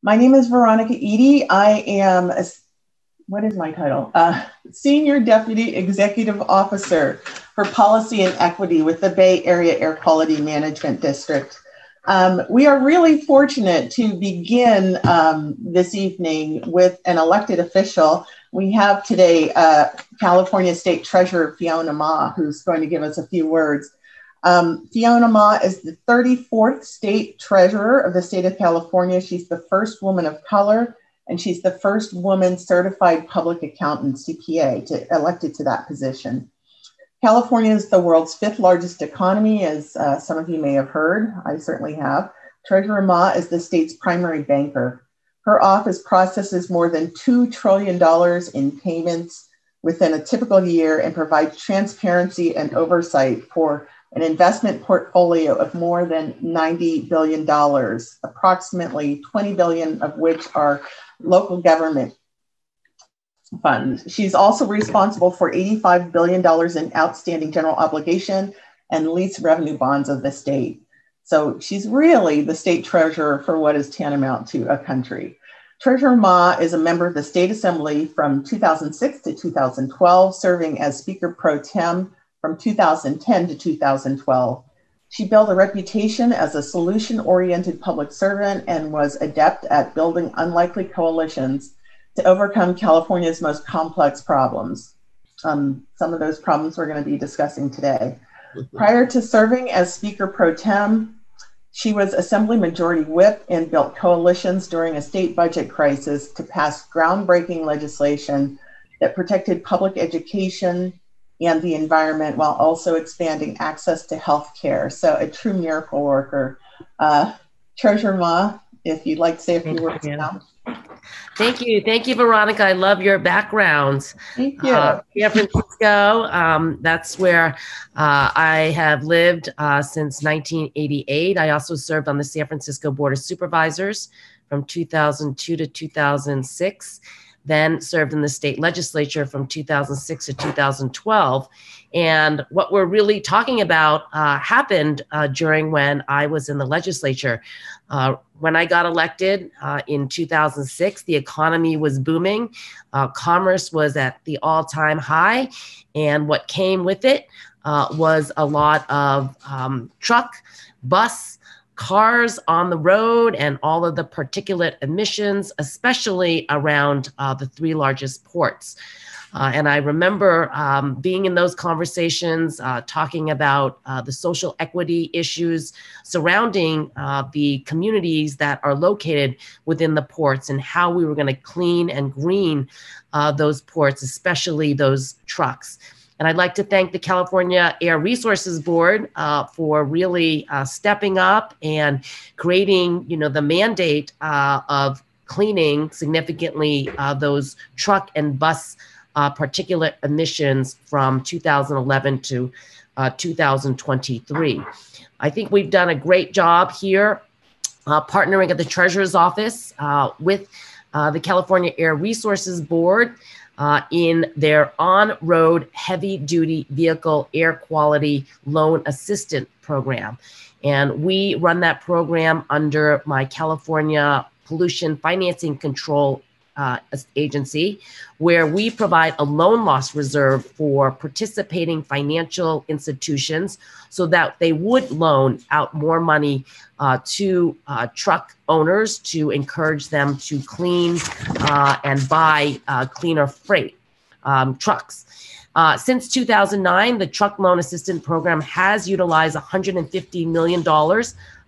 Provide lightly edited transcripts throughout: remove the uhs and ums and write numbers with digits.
My name is Veronica Edie. I am, what is my title? Senior Deputy Executive Officer for Policy and Equity with the Bay Area Air Quality Management District. We are really fortunate to begin this evening with an elected official. We have today California State Treasurer Fiona Ma, who's going to give us a few words. Fiona Ma is the 34th state treasurer of the state of California. She's the first woman of color, and she's the first woman certified public accountant, CPA, elected to that position. California is the world's 5th largest economy, as some of you may have heard. I certainly have. Treasurer Ma is the state's primary banker. Her office processes more than $2 trillion in payments within a typical year and provides transparency and oversight for an investment portfolio of more than $90 billion, approximately $20 billion of which are local government funds. She's also responsible for $85 billion in outstanding general obligation and lease revenue bonds of the state. So she's really the state treasurer for what is tantamount to a country. Treasurer Ma is a member of the State Assembly from 2006 to 2012, serving as Speaker Pro Tem from 2010 to 2012. She built a reputation as a solution-oriented public servant and was adept at building unlikely coalitions to overcome California's most complex problems. Some of those problems we're going to be discussing today. Prior to serving as Speaker Pro Tem, she was Assembly Majority Whip and built coalitions during a state budget crisis to pass groundbreaking legislation that protected public education and the environment while also expanding access to health care. So a true miracle worker. Treasurer Ma, if you'd like to say a few words now. Thank you. Thank you, Veronica. I love your background. Thank you. San Francisco, that's where I have lived since 1988. I also served on the San Francisco Board of Supervisors from 2002 to 2006. Then served in the state legislature from 2006 to 2012. And what we're really talking about happened during when I was in the legislature. When I got elected in 2006, the economy was booming. Commerce was at the all-time high. And what came with it was a lot of truck, bus, cars on the road and all of the particulate emissions, especially around the 3 largest ports. And I remember being in those conversations, talking about the social equity issues surrounding the communities that are located within the ports and how we were going to clean and green those ports, especially those trucks. And I'd like to thank the California Air Resources Board for really stepping up and creating, the mandate of cleaning significantly those truck and bus particulate emissions from 2011 to 2023. I think we've done a great job here partnering at the Treasurer's Office with the California Air Resources Board in their on-road heavy-duty vehicle air quality loan assistance program. And we run that program under my California Pollution Financing Control agency, where we provide a loan loss reserve for participating financial institutions so that they would loan out more money to truck owners to encourage them to clean and buy cleaner freight trucks. Since 2009, the Truck Loan Assistance Program has utilized $150 million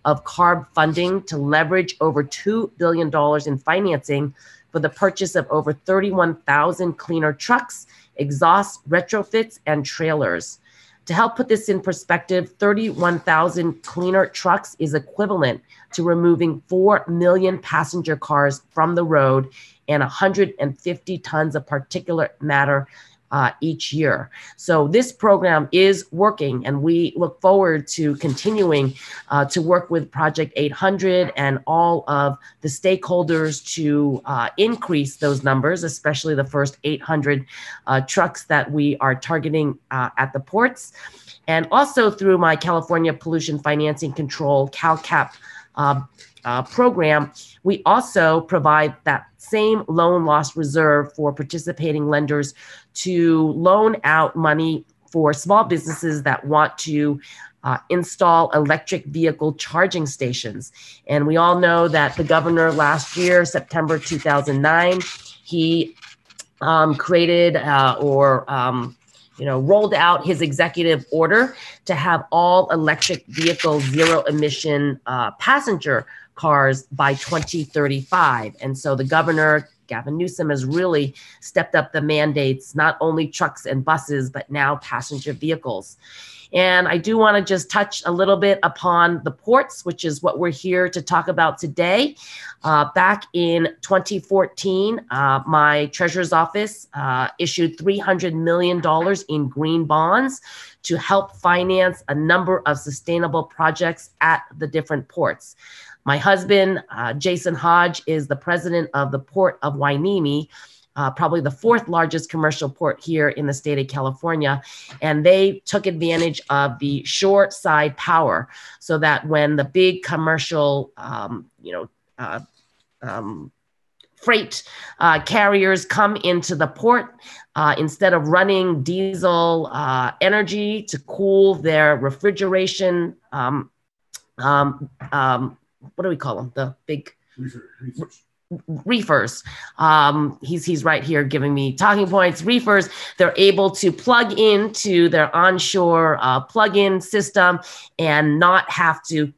of Carb funding to leverage over $2 billion in financing for the purchase of over 31,000 cleaner trucks, exhaust retrofits, and trailers. To help put this in perspective, 31,000 cleaner trucks is equivalent to removing 4 million passenger cars from the road and 150 tons of particulate matter each year. So this program is working, and we look forward to continuing to work with Project 800 and all of the stakeholders to increase those numbers, especially the first 800 trucks that we are targeting at the ports. And also through my California Pollution Financing Control, CalCap program, we also provide that same loan loss reserve for participating lenders to loan out money for small businesses that want to install electric vehicle charging stations. And we all know that the governor last year, September 2009, he created rolled out his executive order to have all electric vehicle zero emission passenger cars by 2035. And so the governor, Gavin Newsom, has really stepped up the mandates, not only trucks and buses, but now passenger vehicles. And I do want to just touch a little bit upon the ports, which is what we're here to talk about today. Back in 2014, my treasurer's office issued $300 million in green bonds to help finance a number of sustainable projects at the different ports. My husband, Jason Hodge, is the president of the Port of Hueneme, probably the fourth largest commercial port here in the state of California. And they took advantage of the shore side power so that when the big commercial, freight carriers come into the port, instead of running diesel energy to cool their refrigeration, what do we call them? The big reefers. He's right here giving me talking points. Reefers, they're able to plug into their onshore plug-in system and not have to,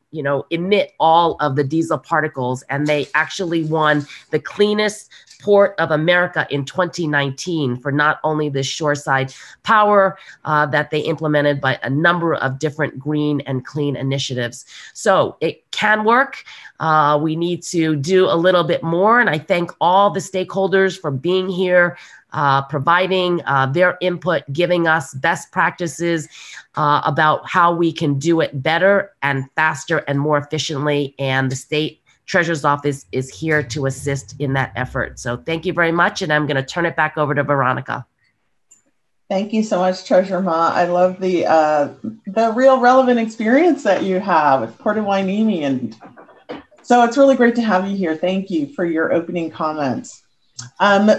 emit all of the diesel particles. And they actually won the cleanest Port of America in 2019 for not only the shoreside power that they implemented, but a number of different green and clean initiatives. So it can work. We need to do a little bit more. And I thank all the stakeholders for being here, providing their input, giving us best practices about how we can do it better and faster and more efficiently. And the state Treasurer's Office is here to assist in that effort. So thank you very much. And I'm going to turn it back over to Veronica. Thank you so much, Treasurer Ma. I love the real relevant experience that you have with Port of Hueneme. And so it's really great to have you here. Thank you for your opening comments.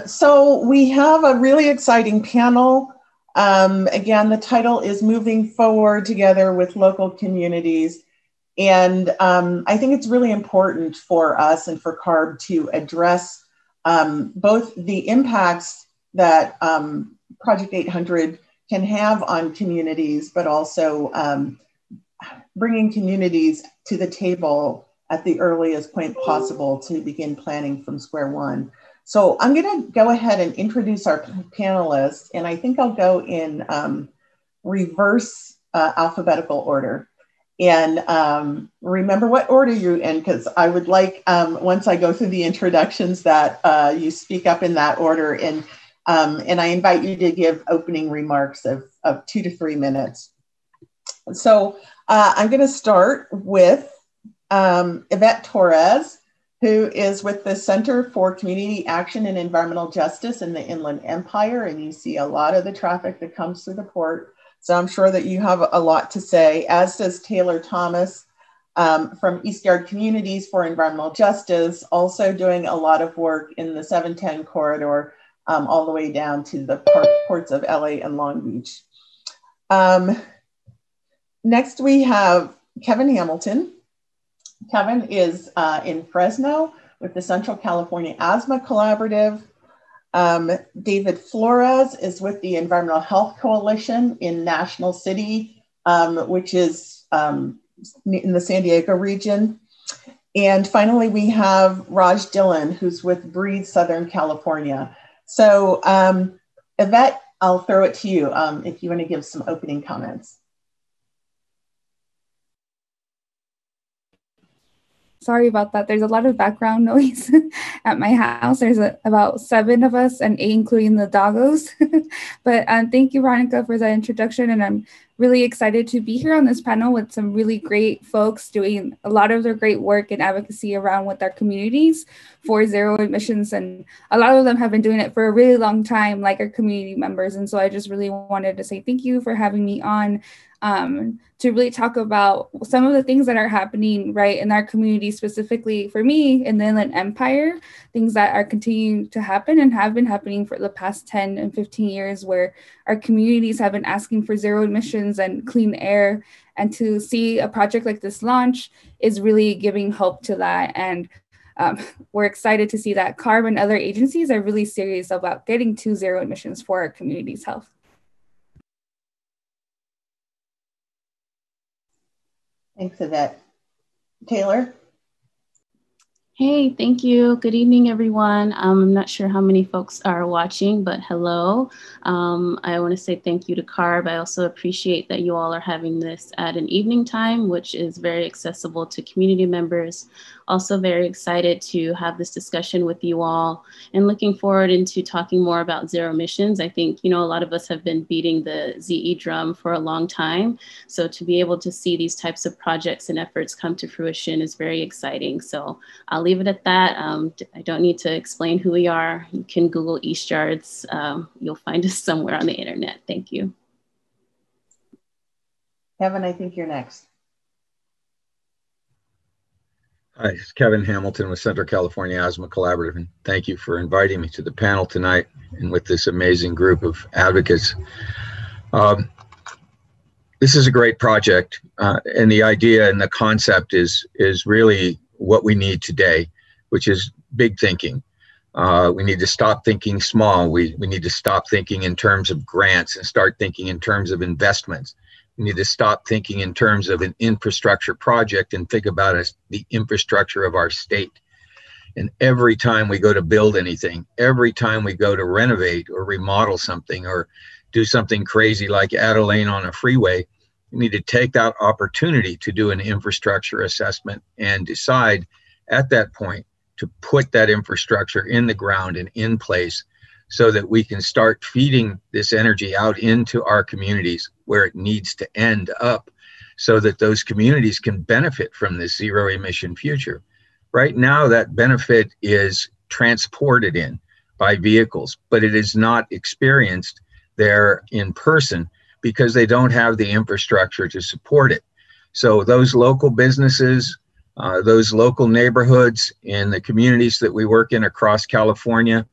So we have a really exciting panel. Again, the title is Moving Forward Together with Local Communities. And I think it's really important for us and for Carb to address both the impacts that Project 800 can have on communities, but also bringing communities to the table at the earliest point possible to begin planning from square one. So I'm going to go ahead and introduce our panelists, and I think I'll go in reverse alphabetical order. And remember what order you're in, because I would like, once I go through the introductions, that you speak up in that order. And I invite you to give opening remarks of 2 to 3 minutes. So I'm going to start with Yvette Torres, who is with the Center for Community Action and Environmental Justice in the Inland Empire. And you see a lot of the traffic that comes through the port. So I'm sure that you have a lot to say, as does Taylor Thomas from East Yard Communities for Environmental Justice, also doing a lot of work in the 710 corridor, all the way down to the ports of LA and Long Beach. Next, we have Kevin Hamilton. Kevin is in Fresno with the Central California Asthma Collaborative. David Flores is with the Environmental Health Coalition in National City, which is in the San Diego region. And finally, we have Raj Dillan, who's with Breathe Southern California. So Yvette, I'll throw it to you if you want to give some opening comments. Sorry about that. There's a lot of background noise at my house. There's about 7 of us and 8 including the doggos. But thank you, Veronica, for that introduction. And I'm really excited to be here on this panel with some really great folks doing a lot of their great work and advocacy around with our communities for zero emissions. And a lot of them have been doing it for a really long time, like our community members. And so I just really wanted to say thank you for having me on to really talk about some of the things that are happening right in our community, specifically for me in the Inland Empire, things that are continuing to happen and have been happening for the past 10 and 15 years, where our communities have been asking for zero emissions and clean air. And to see a project like this launch is really giving hope to that. And we're excited to see that Carb and other agencies are really serious about getting to zero emissions for our community's health. Thanks, Yvette. Taylor? Hey, thank you. Good evening, everyone. I'm not sure how many folks are watching, but hello. I want to say thank you to Carb. I also appreciate that you all are having this at an evening time, which is very accessible to community members. Also very excited to have this discussion with you all and looking forward into talking more about zero emissions. I think, a lot of us have been beating the ZE drum for a long time. So to be able to see these types of projects and efforts come to fruition is very exciting. So I'll leave it at that. I don't need to explain who we are. You can Google East Yards. You'll find us somewhere on the internet. Thank you. Kevin, I think you're next. Hi, it's Kevin Hamilton with Central California Asthma Collaborative, and thank you for inviting me to the panel tonight and with this amazing group of advocates. This is a great project, and the idea and the concept is really what we need today, which is big thinking. We need to stop thinking small. We need to stop thinking in terms of grants and start thinking in terms of investments. We need to stop thinking in terms of an infrastructure project and think about it as the infrastructure of our state. And every time we go to build anything, every time we go to renovate or remodel something or do something crazy like add a lane on a freeway, we need to take that opportunity to do an infrastructure assessment and decide at that point to put that infrastructure in the ground and in place so that we can start feeding this energy out into our communities where it needs to end up so that those communities can benefit from this zero emission future. Right now, that benefit is transported in by vehicles, but it is not experienced there in person because they don't have the infrastructure to support it. So those local businesses, those local neighborhoods in the communities that we work in across California,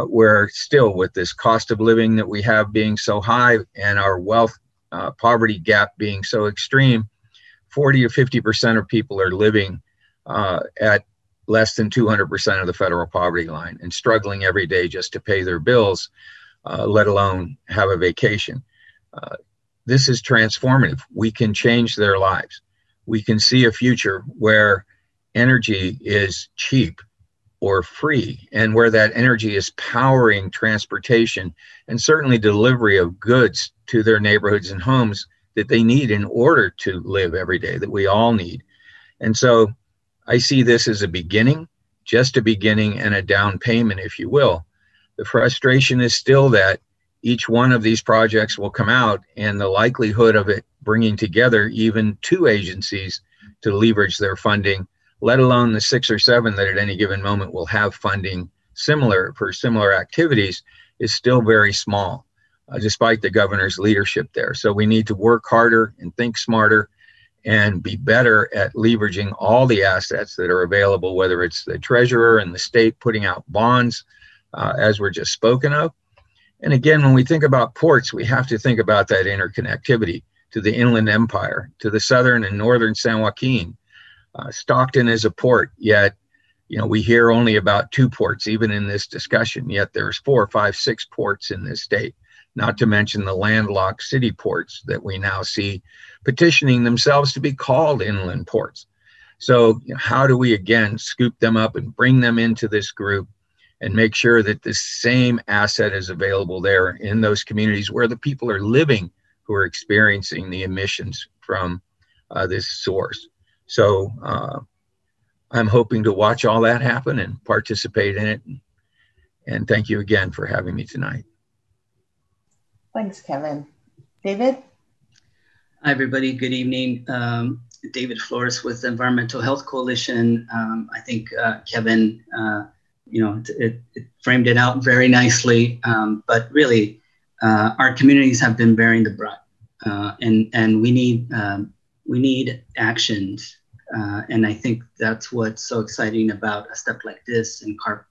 where still with this cost of living that we have being so high and our wealth poverty gap being so extreme, 40 to 50% of people are living at less than 200% of the federal poverty line and struggling every day just to pay their bills, let alone have a vacation. This is transformative. We can change their lives. We can see a future where energy is cheap or free, and where that energy is powering transportation and certainly delivery of goods to their neighborhoods and homes that they need in order to live every day, that we all need. And so I see this as a beginning, just a beginning and a down payment, if you will. The frustration is still that each one of these projects will come out and the likelihood of it bringing together even two agencies to leverage their funding, let alone the 6 or 7 that at any given moment will have funding similar for similar activities, is still very small, despite the governor's leadership there. So we need to work harder and think smarter and be better at leveraging all the assets that are available, whether it's the treasurer and the state putting out bonds, as we're just spoken of. And again, when we think about ports, we have to think about that interconnectivity to the Inland Empire, to the southern and northern San Joaquin. Stockton is a port, yet we hear only about 2 ports, even in this discussion, yet there's 4, 5, 6 ports in this state, not to mention the landlocked city ports that we now see petitioning themselves to be called inland ports. So how do we, again, scoop them up and bring them into this group and make sure that the same asset is available there in those communities where the people are living who are experiencing the emissions from this source? So I'm hoping to watch all that happen and participate in it. And thank you again for having me tonight. Thanks, Kevin. David? Hi, everybody. Good evening. David Flores with the Environmental Health Coalition. I think Kevin, it framed it out very nicely. But really, our communities have been bearing the brunt, and we need actions. And I think that's what's so exciting about a step like this and Carb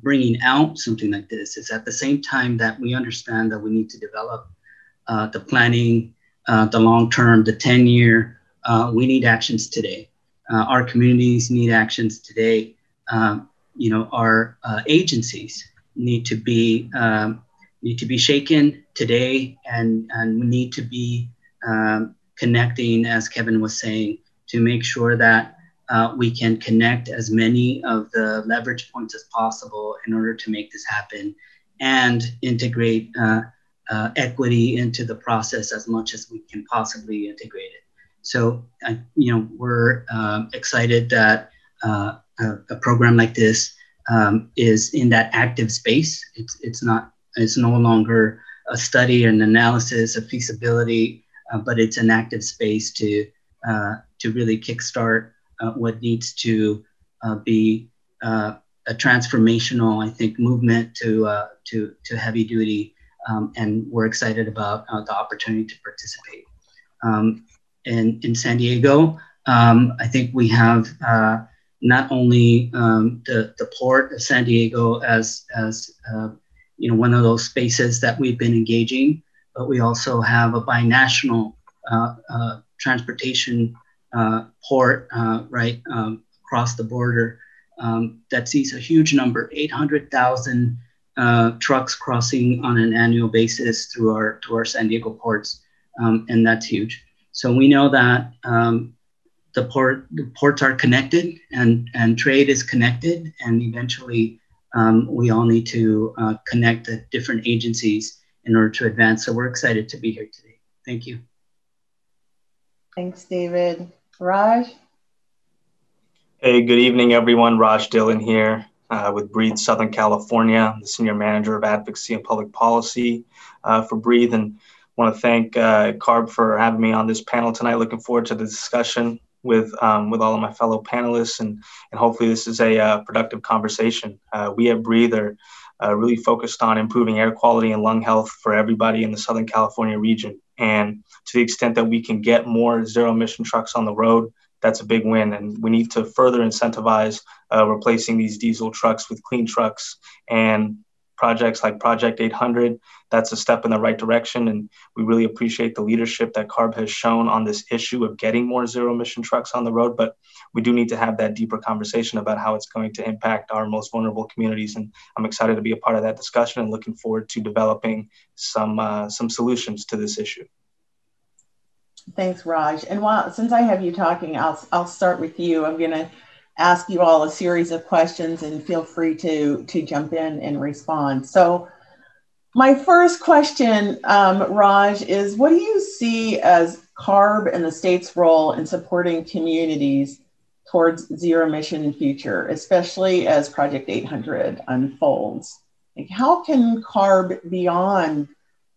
bringing out something like this is at the same time that we understand that we need to develop the planning, the long-term, the 10-year, we need actions today. Our communities need actions today. Our agencies need to be shaken today, and we need to be connecting, as Kevin was saying, to make sure that we can connect as many of the leverage points as possible in order to make this happen and integrate equity into the process as much as we can possibly integrate it. So, we're excited that a program like this is in that active space. It's no longer a study or an analysis of feasibility, but it's an active space to really kickstart what needs to be a transformational, I think, movement to heavy duty. And we're excited about the opportunity to participate. In San Diego, I think we have not only the Port of San Diego as one of those spaces that we've been engaging, but we also have a binational transportation port right across the border that sees a huge number, 800,000 trucks crossing on an annual basis through our San Diego ports, and that's huge. So we know that the ports are connected, and trade is connected, and eventually we all need to connect the different agencies in order to advance. So we're excited to be here today. Thank you. Thanks, David. Raj? Hey, good evening, everyone. Raj Dillan here with Breathe Southern California, the Senior Manager of Advocacy and Public Policy for Breathe. And want to thank Carb for having me on this panel tonight. Looking forward to the discussion with all of my fellow panelists, and hopefully this is a productive conversation. We at Breathe are really focused on improving air quality and lung health for everybody in the Southern California region. And to the extent that we can get more zero emission trucks on the road, that's a big win. And we need to further incentivize replacing these diesel trucks with clean trucks, and projects like Project 800, that's a step in the right direction. And we really appreciate the leadership that Carb has shown on this issue of getting more zero emission trucks on the road. But we do need to have that deeper conversation about how it's going to impact our most vulnerable communities. And I'm excited to be a part of that discussion and looking forward to developing some solutions to this issue. Thanks, Raj. And since I have you talking, I'll start with you. I'm going to ask you all a series of questions, and feel free to jump in and respond. So my first question, Raj, is what do you see as Carb and the state's role in supporting communities towards zero emission future, especially as Project 800 unfolds? Like, how can Carb beyond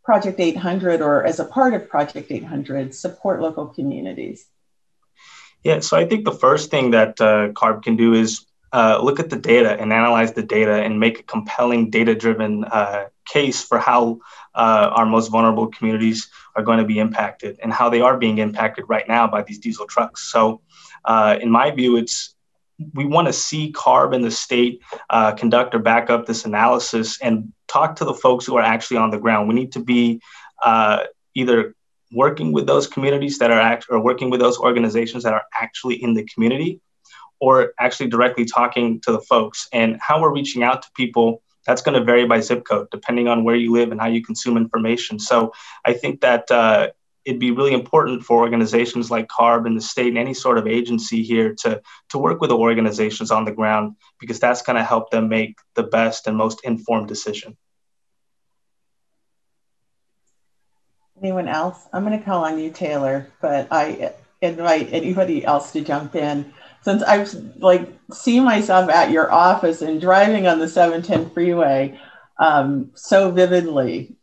Project 800 or as a part of Project 800 support local communities? Yeah, so I think the first thing that Carb can do is look at the data and analyze the data and make a compelling data-driven case for how our most vulnerable communities are going to be impacted and how they are being impacted right now by these diesel trucks. So in my view, we want to see Carb and the state conduct or back up this analysis and talk to the folks who are actually on the ground. We need to be either working with those communities that are or working with those organizations that are actually in the community, or actually directly talking to the folks. And how we're reaching out to people, that's going to vary by zip code, depending on where you live and how you consume information. So I think that it'd be really important for organizations like Carb and the state and any sort of agency here to work with the organizations on the ground, because that's going to help them make the best and most informed decision. Anyone else? I'm going to call on you, Taylor, but I invite anybody else to jump in. Since I've seen myself at your office and driving on the 710 freeway so vividly,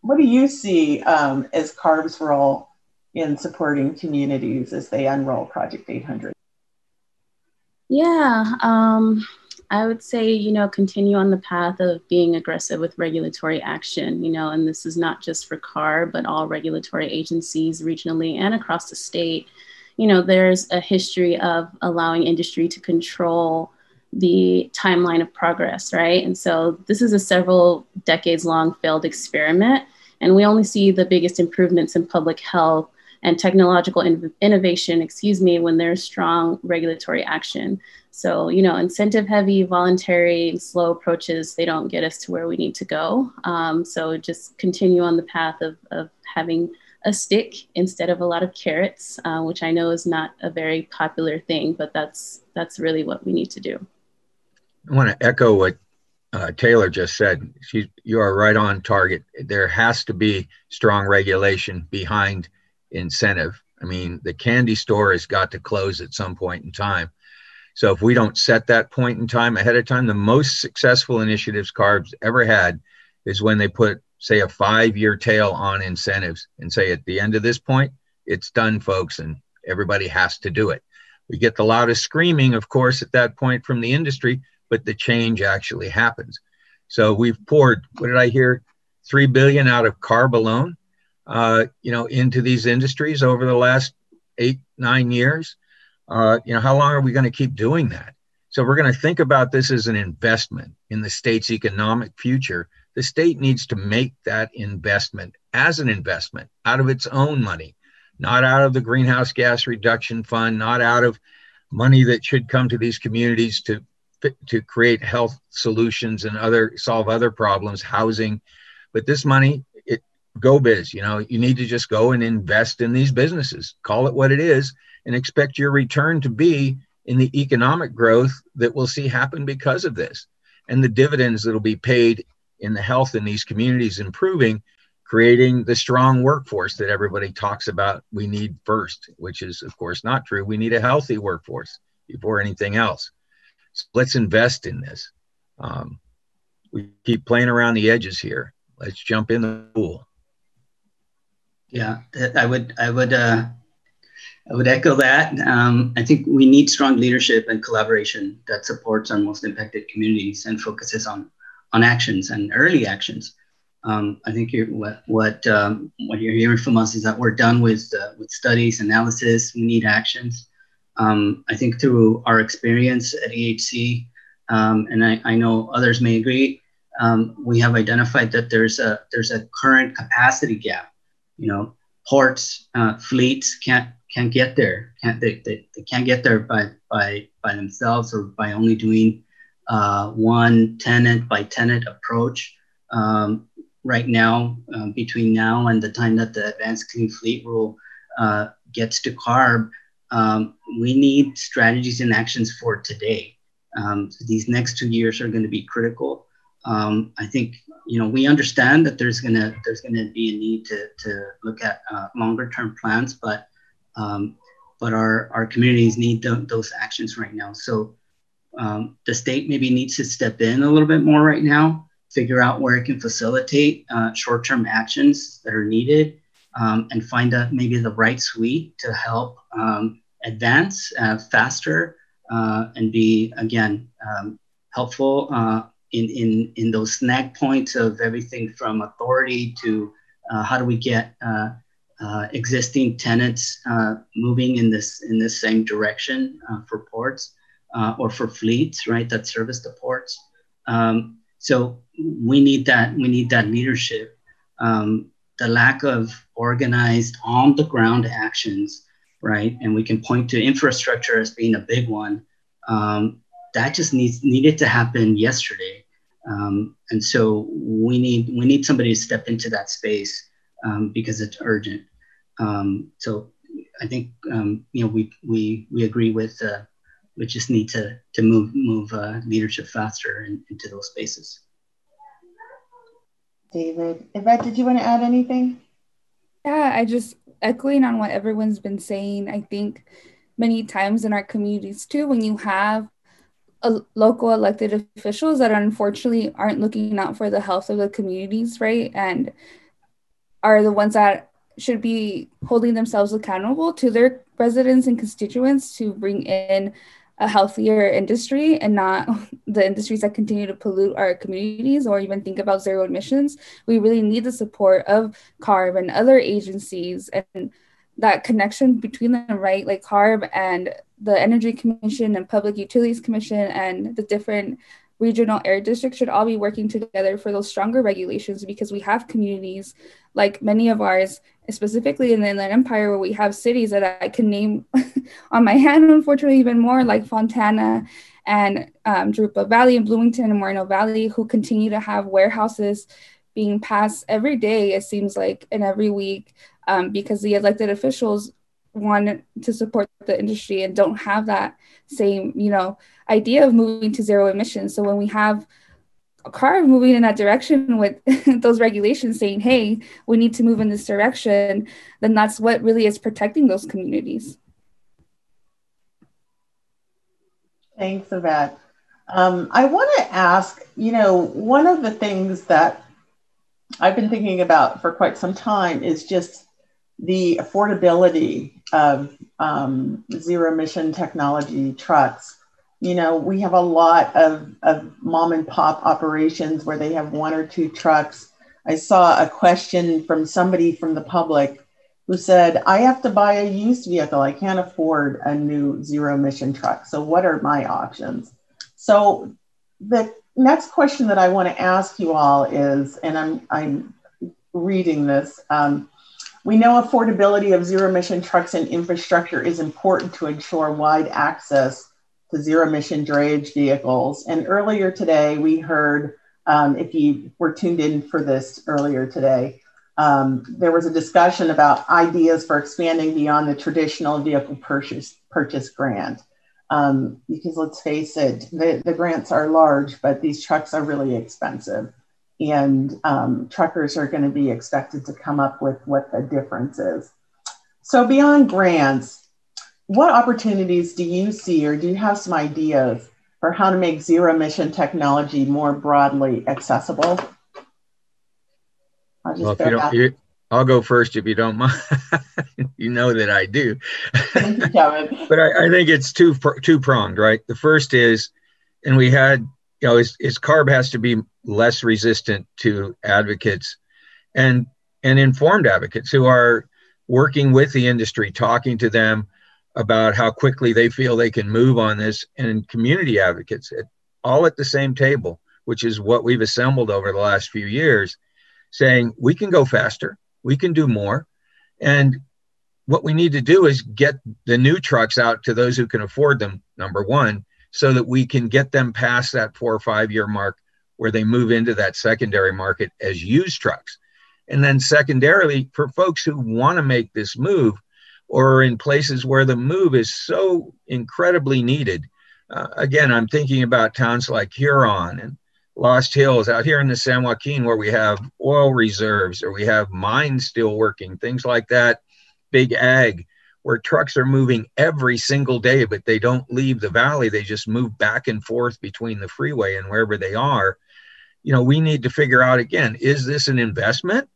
what do you see as Carb's role in supporting communities as they unroll Project 800? Yeah, I would say, continue on the path of being aggressive with regulatory action, and this is not just for Carb, but all regulatory agencies regionally and across the state. There's a history of allowing industry to control the timeline of progress, right? And so this is a several decades long failed experiment, and we only see the biggest improvements in public health and technological innovation, when there's strong regulatory action. So, incentive heavy, voluntary, and slow approaches, they don't get us to where we need to go. So just continue on the path of having a stick instead of a lot of carrots, which I know is not a very popular thing, but that's really what we need to do. I want to echo what Taylor just said. You are right on target. There has to be strong regulation behind incentive. I mean, the candy store has got to close at some point in time. So if we don't set that point in time ahead of time, the most successful initiatives Carb's ever had is when they put, say, a 5-year tail on incentives and say, at the end of this point, it's done, folks, and everybody has to do it. We get the loudest screaming, of course, at that point from the industry, but the change actually happens. So we've poured, what did I hear, $3 billion out of Carb alone, into these industries over the last 8-9 years. How long are we going to keep doing that? So we're going to think about this as an investment in the state's economic future. The state needs to make that investment as an investment out of its own money, not out of the greenhouse gas reduction fund, not out of money that should come to these communities to create health solutions and solve other problems, housing. But this money, go biz, you need to just go and invest in these businesses, call it what it is, and expect your return to be in the economic growth that we'll see happen because of this, and the dividends that'll be paid in the health in these communities improving, creating the strong workforce that everybody talks about we need first, which is, of course, not true. We need a healthy workforce before anything else. So let's invest in this. We keep playing around the edges here. Let's jump in the pool. Yeah, I would echo that. I think we need strong leadership and collaboration that supports our most impacted communities and focuses on actions and early actions. I think what you're hearing from us is that we're done with studies, analysis. We need actions. I think through our experience at EHC, and I know others may agree, we have identified that there's a current capacity gap. Ports, fleets can't get there. They can't get there by themselves or by only doing one tenant by tenant approach. Right now, between now and the time that the Advanced Clean Fleet Rule gets to Carb, we need strategies and actions for today. These next 2 years are going to be critical. I think we understand that there's gonna be a need to look at longer term plans, but our communities need those actions right now. So the state maybe needs to step in a little bit more right now, figure out where it can facilitate short-term actions that are needed, and find maybe the right suite to help advance faster and be, again, helpful in those snag points of everything from authority to how do we get existing tenants moving in this same direction for ports or for fleets, right, that service the ports. So we need that leadership. The lack of organized on the ground actions, right, and we can point to infrastructure as being a big one. That just needed to happen yesterday. And so we need somebody to step into that space because it's urgent. So I think we agree with we just need to move leadership faster into those spaces. David, Yvette, did you want to add anything? Yeah, I just echoing on what everyone's been saying. I think many times in our communities too, when you have local elected officials that unfortunately aren't looking out for the health of the communities, right? And are the ones that should be holding themselves accountable to their residents and constituents to bring in a healthier industry and not the industries that continue to pollute our communities or even think about zero emissions. We really need the support of Carb and other agencies and that connection between them, right? Like Carb and the Energy Commission and Public Utilities Commission and the different regional air districts should all be working together for those stronger regulations, because we have communities like many of ours, specifically in the Inland Empire, where we have cities that I can name on my hand, unfortunately, even more, like Fontana and Drupa Valley and Bloomington and Moreno Valley, who continue to have warehouses being passed every day, it seems like, and every week, because the elected officials want to support the industry and don't have that same, idea of moving to zero emissions. So when we have a car moving in that direction with those regulations saying, hey, we need to move in this direction, then that's what really is protecting those communities. Thanks, Yvette. I want to ask, one of the things that I've been thinking about for quite some time is just the affordability of zero emission technology trucks. We have a lot of mom and pop operations where they have one or two trucks. I saw a question from somebody from the public who said, I have to buy a used vehicle. I can't afford a new zero emission truck. So what are my options? So the next question that I want to ask you all is, and I'm reading this, we know affordability of zero emission trucks and infrastructure is important to ensure wide access to zero emission drayage vehicles. And earlier today, we heard, if you were tuned in for this earlier today, there was a discussion about ideas for expanding beyond the traditional vehicle purchase grant. Because let's face it, the grants are large, but these trucks are really expensive. And truckers are going to be expected to come up with what the difference is. So beyond grants, what opportunities do you see, or do you have some ideas for how to make zero emission technology more broadly accessible? I'll go first if you don't mind. You know that I do. Thank you, Kevin. But I think it's two-pronged, right? The first is, and we had, is Carb has to be less resistant to advocates and informed advocates who are working with the industry, talking to them about how quickly they feel they can move on this, and community advocates all at the same table, which is what we've assembled over the last few years, saying we can go faster, we can do more. And what we need to do is get the new trucks out to those who can afford them, number one, so that we can get them past that 4 or 5 year mark where they move into that secondary market as used trucks. And then secondarily, for folks who want to make this move, or in places where the move is so incredibly needed. Again, I'm thinking about towns like Huron and Lost Hills out here in the San Joaquin, where we have oil reserves or we have mines still working, things like that, big ag, where trucks are moving every single day, but they don't leave the valley. They just move back and forth between the freeway and wherever they are. We need to figure out, again, is this an investment?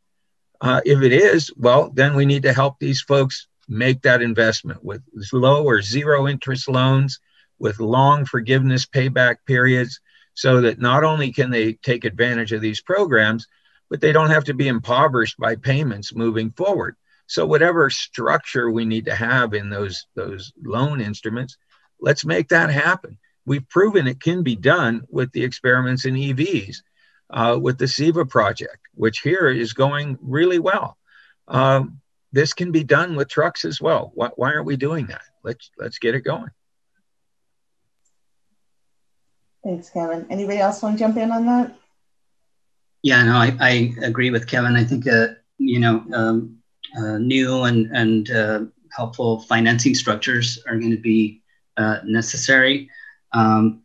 If it is, well, then we need to help these folks make that investment with low or zero interest loans, with long forgiveness payback periods, so that not only can they take advantage of these programs, but they don't have to be impoverished by payments moving forward. So whatever structure we need to have in those loan instruments, let's make that happen. We've proven it can be done with the experiments in EVs, with the SIVA project, which here is going really well. This can be done with trucks as well. Why aren't we doing that? Let's get it going. Thanks, Kevin. Anybody else want to jump in on that? Yeah, no, I agree with Kevin. I think new and helpful financing structures are going to be necessary. And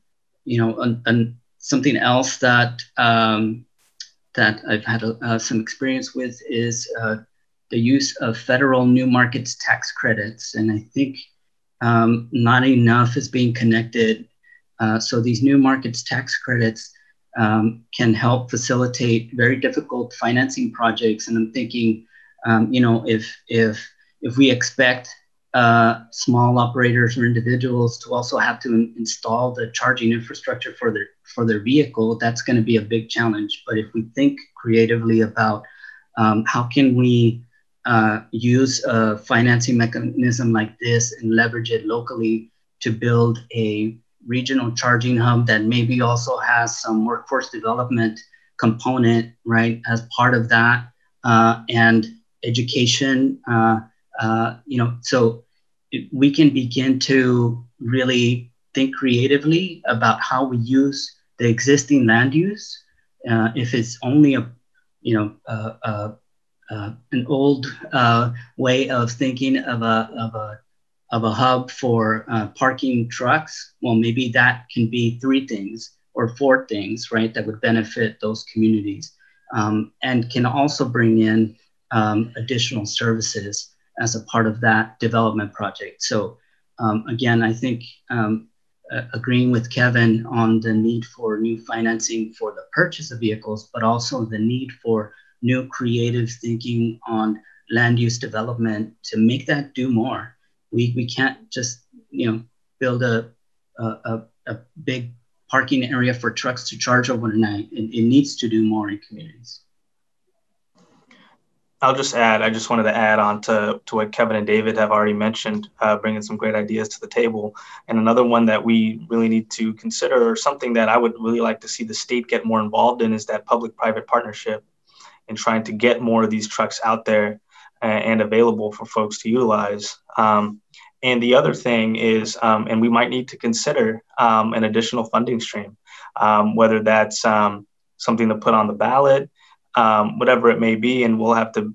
something else that that I've had some experience with is the use of federal new markets tax credits. And I think not enough is being connected. So these new markets tax credits can help facilitate very difficult financing projects. And I'm thinking If we expect small operators or individuals to also have to install the charging infrastructure for their vehicle, that's going to be a big challenge. But if we think creatively about how can we use a financing mechanism like this and leverage it locally to build a regional charging hub that maybe also has some workforce development component, right, as part of that, and education, so we can begin to really think creatively about how we use the existing land use. If it's only an old way of thinking of a hub for parking trucks, well, maybe that can be 3 things or 4 things, right, that would benefit those communities, and can also bring in additional services as a part of that development project. So again, I think agreeing with Kevin on the need for new financing for the purchase of vehicles, but also the need for new creative thinking on land use development to make that do more. We can't just build a big parking area for trucks to charge overnight. It needs to do more in communities. I just wanted to add on to what Kevin and David have already mentioned, bringing some great ideas to the table. And another one that we really need to consider, or something that I would really like to see the state get more involved in, is that public-private partnership, and trying to get more of these trucks out there and available for folks to utilize. And the other thing is, and we might need to consider an additional funding stream, whether that's something to put on the ballot, whatever it may be, and we'll have to,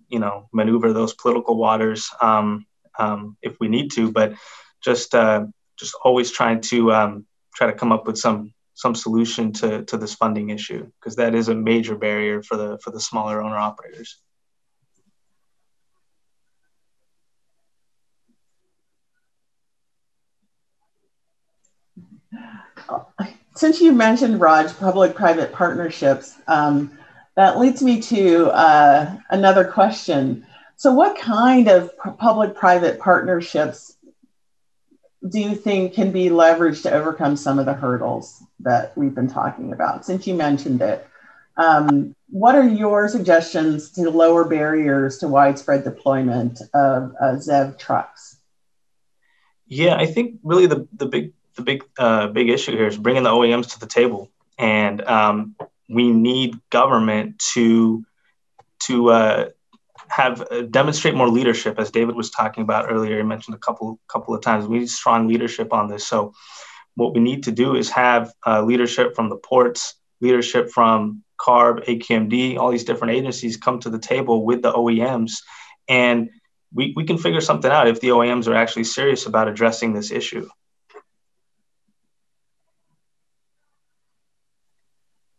maneuver those political waters if we need to. But just always trying to come up with some solution to this funding issue, because that is a major barrier for the smaller owner operators. Since you mentioned, Raj, public-private partnerships, that leads me to another question. So what kind of public-private partnerships do you think can be leveraged to overcome some of the hurdles that we've been talking about, since you mentioned it? What are your suggestions to lower barriers to widespread deployment of ZEV trucks? Yeah, I think really the big issue here is bringing the OEMs to the table, and we need government to demonstrate more leadership, as David was talking about earlier. He mentioned a couple of times. We need strong leadership on this. So what we need to do is have leadership from the ports, leadership from Carb, AQMD, all these different agencies come to the table with the OEMs, and we can figure something out if the OEMs are actually serious about addressing this issue.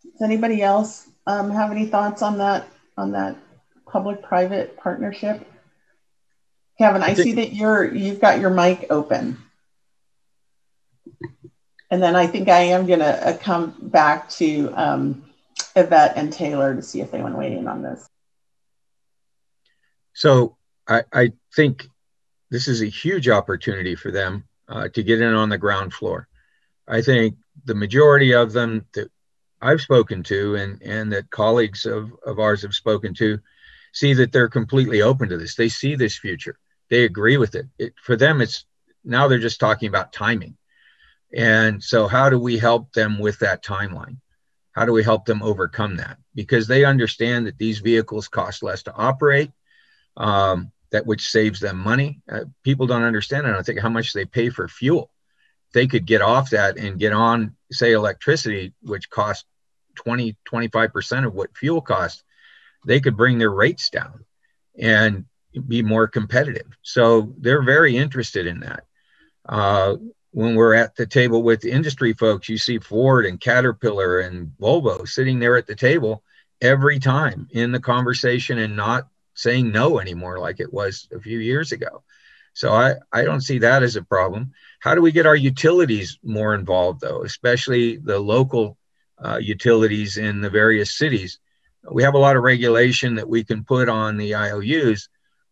Does anybody else have any thoughts on that public-private partnership? Kevin, I see that you've got your mic open. And then I think I am going to come back to Yvette and Taylor to see if they want to weigh in on this. So I think this is a huge opportunity for them to get in on the ground floor. I think the majority of them that I've spoken to and that colleagues of ours have spoken to see that they're completely open to this. They see this future. They agree with it. For them, it's now they're just talking about timing. And so how do we help them with that timeline? How do we help them overcome that? Because they understand that these vehicles cost less to operate, that which saves them money. People don't understand, I don't think, how much they pay for fuel. They could get off that and get on, say, electricity, which costs 25% of what fuel costs. They could bring their rates down and be more competitive. So they're very interested in that. When we're at the table with the industry folks, you see Ford and Caterpillar and Volvo sitting there at the table every time in the conversation and not saying no anymore like it was a few years ago. So I don't see that as a problem. How do we get our utilities more involved, though, especially the local utilities in the various cities? We have a lot of regulation that we can put on the IOUs,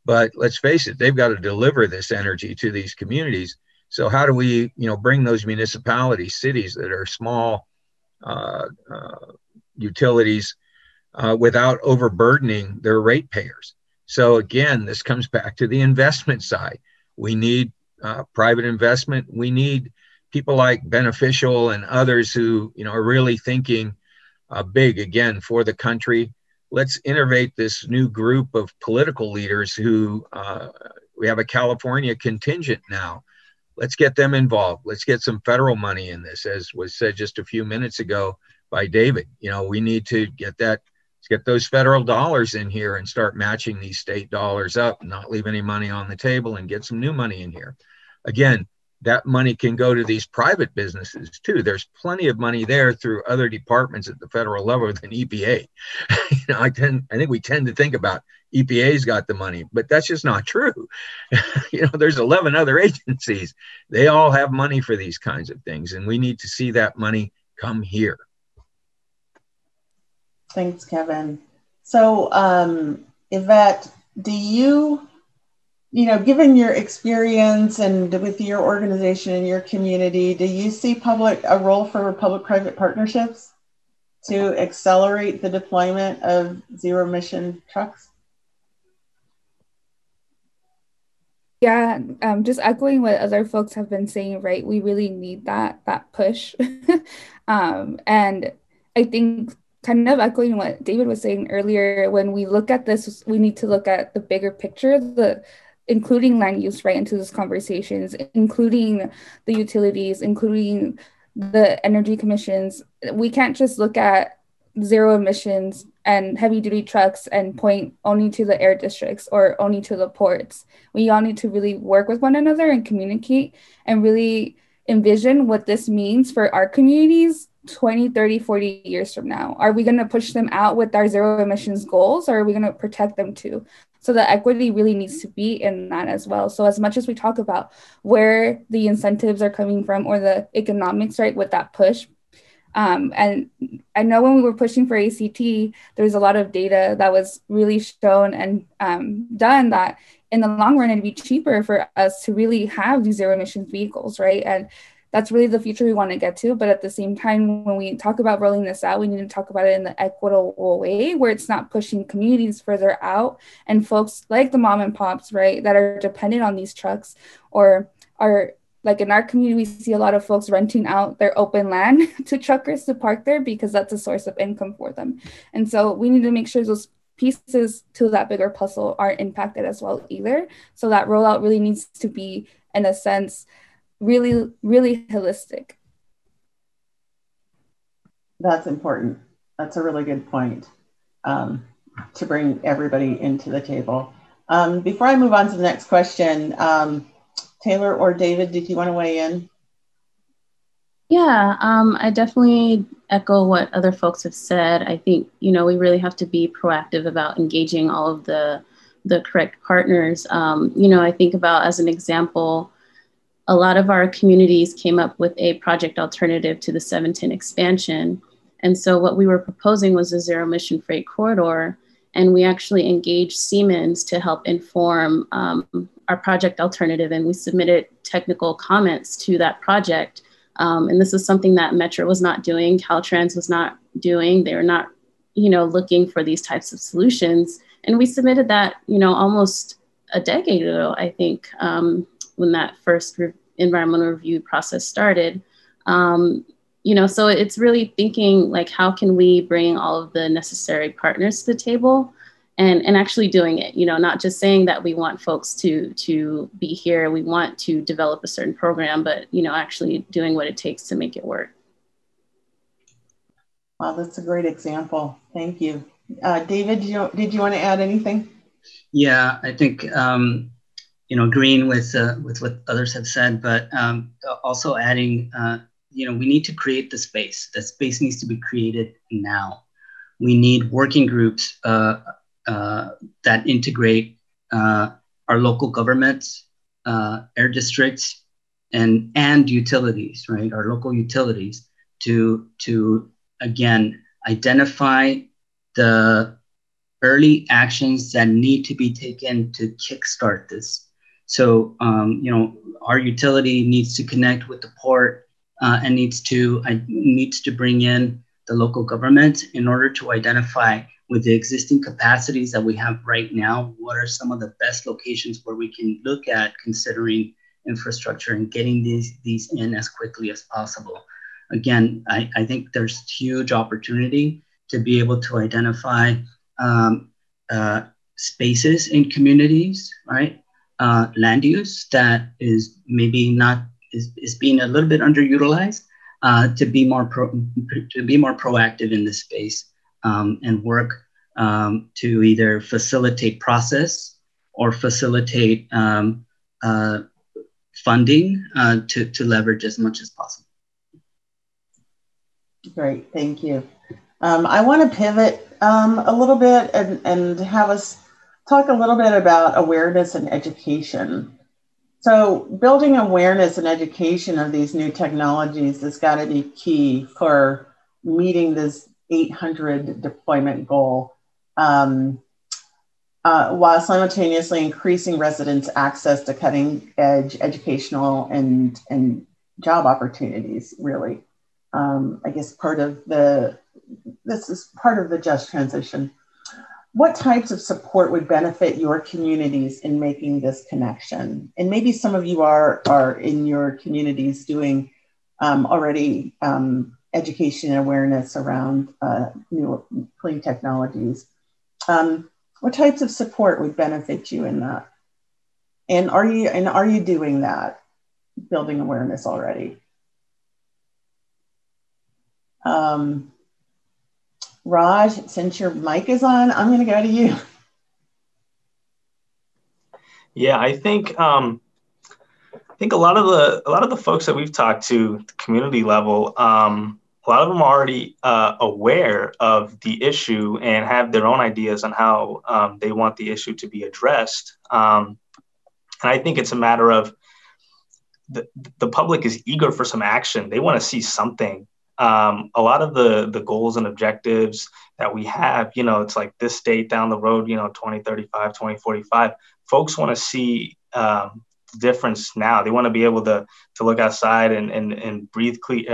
but let's face it, they've got to deliver this energy to these communities. So how do we, bring those municipalities, cities that are small utilities without overburdening their ratepayers? So again, this comes back to the investment side. We need private investment. We need people like Beneficial and others who, are really thinking big again for the country. Let's innovate this new group of political leaders who we have a California contingent now. Let's get them involved. Let's get some federal money in this, as was said just a few minutes ago by David. We need to get that. Let's get those federal dollars in here and start matching these state dollars up, and not leave any money on the table, and get some new money in here. Again, that money can go to these private businesses too. There's plenty of money there through other departments at the federal level than EPA. I think we tend to think about EPA's got the money, but that's just not true. There's 11 other agencies. They all have money for these kinds of things, and we need to see that money come here. Thanks, Kevin. So, Yvette, do you, given your experience and with your organization and your community, do you see a role for public-private partnerships to accelerate the deployment of zero-emission trucks? Yeah, just echoing what other folks have been saying, right? We really need that push. And I think kind of echoing what David was saying earlier, when we look at this, we need to look at the bigger picture, including land use right into these conversations, including the utilities, including the energy commissions. We can't just look at zero emissions and heavy duty trucks and point only to the air districts or only to the ports. We all need to really work with one another and communicate and really envision what this means for our communities 20, 30, 40 years from now. Are we going to push them out with our zero emissions goals, or are we going to protect them too? So the equity really needs to be in that as well. So as much as we talk about where the incentives are coming from or the economics, right, with that push, and I know when we were pushing for ACT, there was a lot of data that was really shown and done that in the long run, it'd be cheaper for us to really have these zero emissions vehicles, right? And that's really the future we want to get to. But at the same time, when we talk about rolling this out, we need to talk about it in the equitable way where it's not pushing communities further out and folks like the mom and pops, right, that are dependent on these trucks or are like in our community, we see a lot of folks renting out their open land to truckers to park there because that's a source of income for them. And so we need to make sure those pieces to that bigger puzzle aren't impacted as well either. So that rollout really needs to be, in a sense, really, really holistic. That's important. That's a really good point to bring everybody into the table. Before I move on to the next question, Taylor or David, did you want to weigh in? Yeah, I definitely echo what other folks have said. I think, we really have to be proactive about engaging all of the correct partners. I think about, as an example, a lot of our communities came up with a project alternative to the 710 expansion. And so what we were proposing was a zero emission freight corridor. And we actually engaged Siemens to help inform our project alternative. And we submitted technical comments to that project. And this is something that Metro was not doing, Caltrans was not doing. They were not, looking for these types of solutions. And we submitted that, almost a decade ago, I think, when that first environmental review process started. So it's really thinking like, how can we bring all of the necessary partners to the table and actually doing it, not just saying that we want folks to be here, we want to develop a certain program, but, actually doing what it takes to make it work. Wow, that's a great example. Thank you. David, did you want to add anything? Yeah, I think, agreeing with what others have said, but also adding, we need to create the space. The space needs to be created now. We need working groups that integrate our local governments, air districts, and utilities, right? Our local utilities to again identify the early actions that need to be taken to kickstart this. So, our utility needs to connect with the port and needs to bring in the local government in order to identify, with the existing capacities that we have right now, what are some of the best locations where we can look at considering infrastructure and getting these in as quickly as possible. Again, I think there's huge opportunity to be able to identify spaces in communities, right? Land use that is maybe not is being a little bit underutilized, to be more proactive in this space, and work to either facilitate process or facilitate funding to leverage as much as possible. Great, thank you. I want to pivot a little bit and have us talk a little bit about awareness and education. So building awareness and education of these new technologies has got to be key for meeting this 800 deployment goal, while simultaneously increasing residents' access to cutting edge educational and job opportunities, really. I guess this is part of the just transition. What types of support would benefit your communities in making this connection? And maybe some of you are in your communities doing already education and awareness around new clean technologies. What types of support would benefit you in that? And are you doing that, building awareness already? Raj, since your mic is on, I'm going to go to you. Yeah, I think a lot of the folks that we've talked to at the community level, a lot of them are already aware of the issue and have their own ideas on how they want the issue to be addressed. And I think it's a matter of the public is eager for some action. They want to see something. A lot of the goals and objectives that we have, it's like this date down the road, 2035, 2045, folks want to see the difference now. They want to be able to look outside and breathe clean,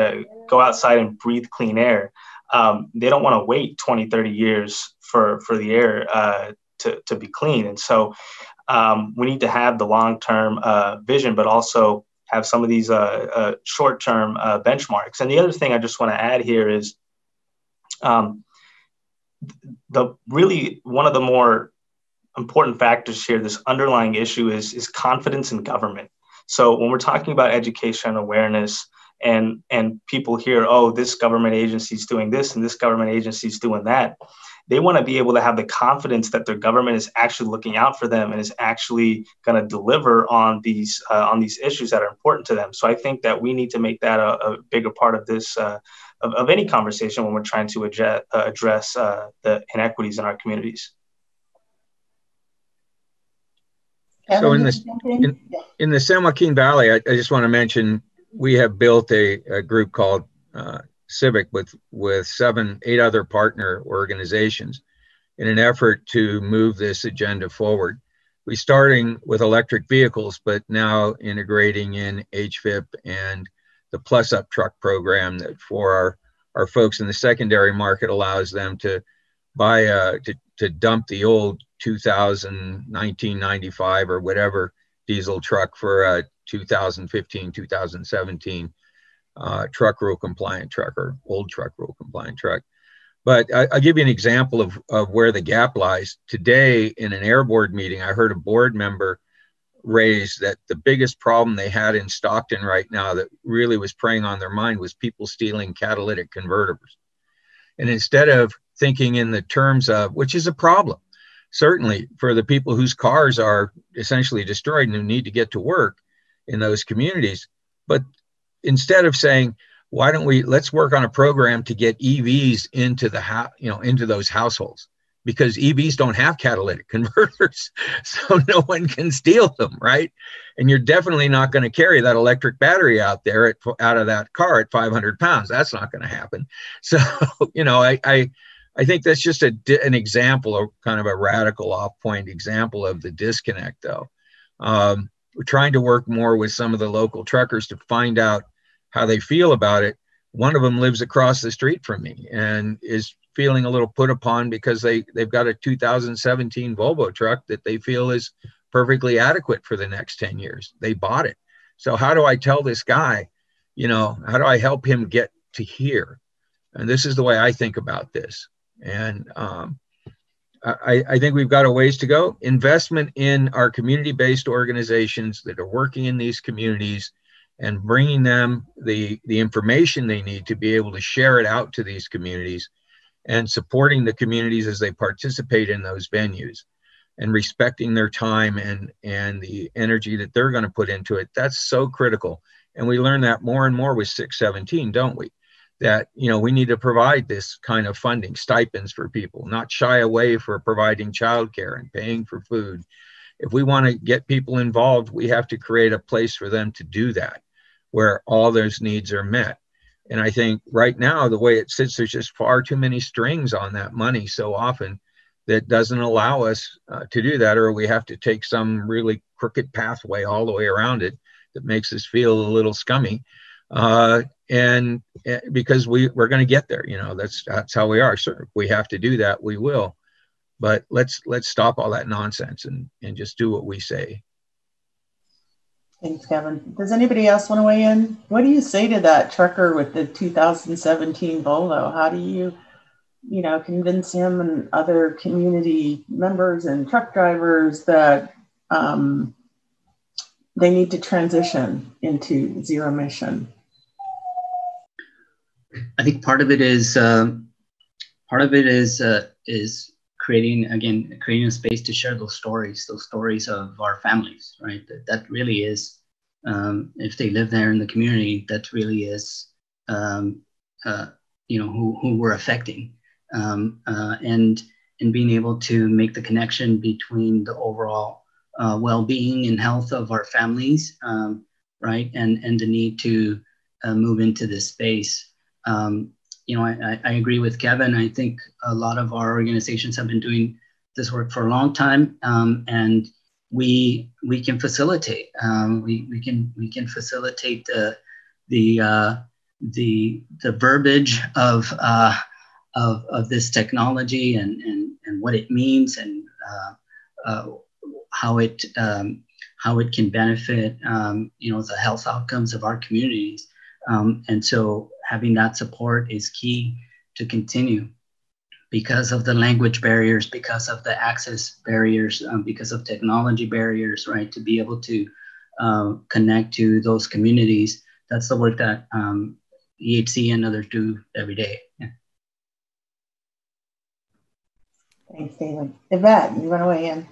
go outside and breathe clean air. They don't want to wait 20, 30 years for the air to be clean. And so we need to have the long-term vision, but also have some of these short-term benchmarks. And the other thing I just want to add here is really one of the more important factors here, this underlying issue is confidence in government. So when we're talking about education and awareness and people hear, oh, this government agency is doing this and this government agency is doing that, they want to be able to have the confidence that their government is actually looking out for them and is actually going to deliver on these issues that are important to them. So I think that we need to make that a bigger part of this of any conversation when we're trying to address the inequities in our communities. So in the San Joaquin Valley, I just want to mention we have built a group called Civic with 7-8 other partner organizations in an effort to move this agenda forward. We're starting with electric vehicles, but now integrating in HVIP and the Plus Up truck program that for our folks in the secondary market allows them to buy to dump the old 1995 or whatever diesel truck for a 2015, 2017 truck rule compliant truck or old truck rule compliant truck. But I'll give you an example of where the gap lies. Today in an air board meeting, I heard a board member raise that the biggest problem they had in Stockton right now that really was preying on their mind was people stealing catalytic converters. And instead of thinking in the terms of, which is a problem, certainly for the people whose cars are essentially destroyed and who need to get to work in those communities, but instead of saying, why don't let's work on a program to get EVs into into those households, because EVs don't have catalytic converters, so no one can steal them, right? And you're definitely not going to carry that electric battery out of that car at 500 pounds. That's not going to happen. So, I think that's just an example, of kind of a radical off-point example of the disconnect, though. We're trying to work more with some of the local truckers to find out how they feel about it. One of them lives across the street from me and is feeling a little put upon because they've got a 2017 Volvo truck that they feel is perfectly adequate for the next 10 years. They bought it. So how do I tell this guy, how do I help him get to here? And this is the way I think about this. And I think we've got a ways to go. Investment in our community-based organizations that are working in these communities and bringing them the information they need to be able to share it out to these communities, and supporting the communities as they participate in those venues and respecting their time and the energy that they're going to put into it. That's so critical. And we learn that more and more with 617, don't we? That, we need to provide this kind of funding, stipends for people, not shy away for providing childcare and paying for food. If we want to get people involved, we have to create a place for them to do that, where all those needs are met. And I think right now, the way it sits, there's just far too many strings on that money so often that doesn't allow us to do that, or we have to take some really crooked pathway all the way around it that makes us feel a little scummy. And because we're going to get there, that's how we are. So if we have to do that, we will. But let's stop all that nonsense and just do what we say. Thanks, Kevin. Does anybody else want to weigh in? What do you say to that trucker with the 2017 Volvo? How do you, convince him and other community members and truck drivers that they need to transition into zero emission? I think part of it is creating a space to share those stories of our families, right? That really is, if they live there in the community, that really is, who we're affecting, and being able to make the connection between the overall well-being and health of our families, right, and the need to move into this space. I agree with Kevin. I think a lot of our organizations have been doing this work for a long time, and we can facilitate. We can facilitate the verbiage of this technology and what it means, and how it can benefit the health outcomes of our communities. And so having that support is key to continue, because of the language barriers, because of the access barriers, because of technology barriers, right? To be able to connect to those communities. That's the work that EHC and others do every day. Yeah. Thanks, David. Yvette, you want to weigh in?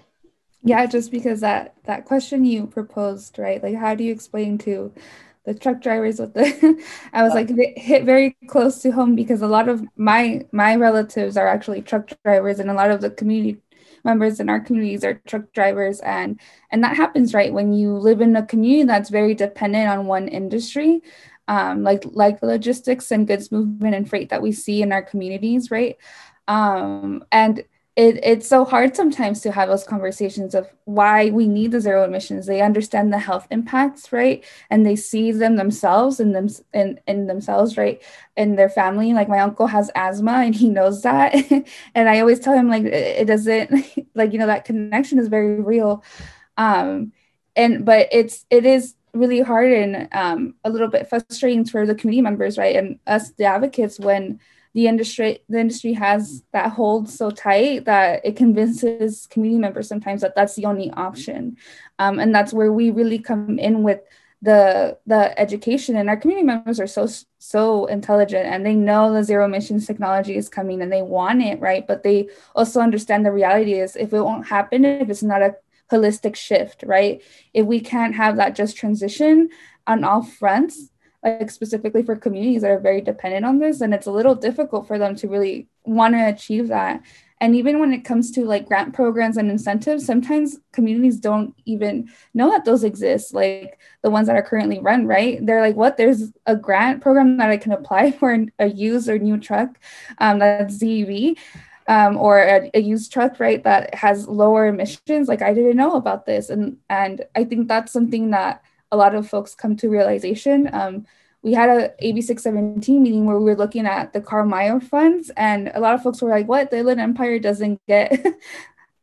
Yeah, just because that question you proposed, right? Like, how do you explain to the truck drivers with the, I was like, it hit very close to home, because a lot of my relatives are actually truck drivers, and a lot of the community members in our communities are truck drivers. And that happens, right? When you live in a community that's very dependent on one industry, like logistics and goods movement and freight that we see in our communities, right? And it's so hard sometimes to have those conversations of why we need the zero emissions. They understand the health impacts, right? And they see them themselves in themselves, right? In their family. Like, my uncle has asthma and he knows that. And I always tell him, like, it doesn't, like, that connection is very real. But it is really hard and a little bit frustrating for the community members, right? And us, the advocates, when the industry has that hold so tight that it convinces community members sometimes that that's the only option. And that's where we really come in with the education. And our community members are so intelligent, and they know the zero emissions technology is coming and they want it, right? But they also understand the reality is, if it won't happen, if it's not a holistic shift, right? If we can't have that just transition on all fronts, like specifically for communities that are very dependent on this, and it's a little difficult for them to really want to achieve that. And even when it comes to like grant programs and incentives, sometimes communities don't even know that those exist, like the ones that are currently run, right? They're like, what, there's a grant program that I can apply for a used or new truck that's ZEV. Or a used truck, right, that has lower emissions. Like, I didn't know about this. And I think that's something that a lot of folks come to realization. We had a AB 617 meeting where we were looking at the Carb Mile funds, and a lot of folks were like, what, the Inland Empire doesn't get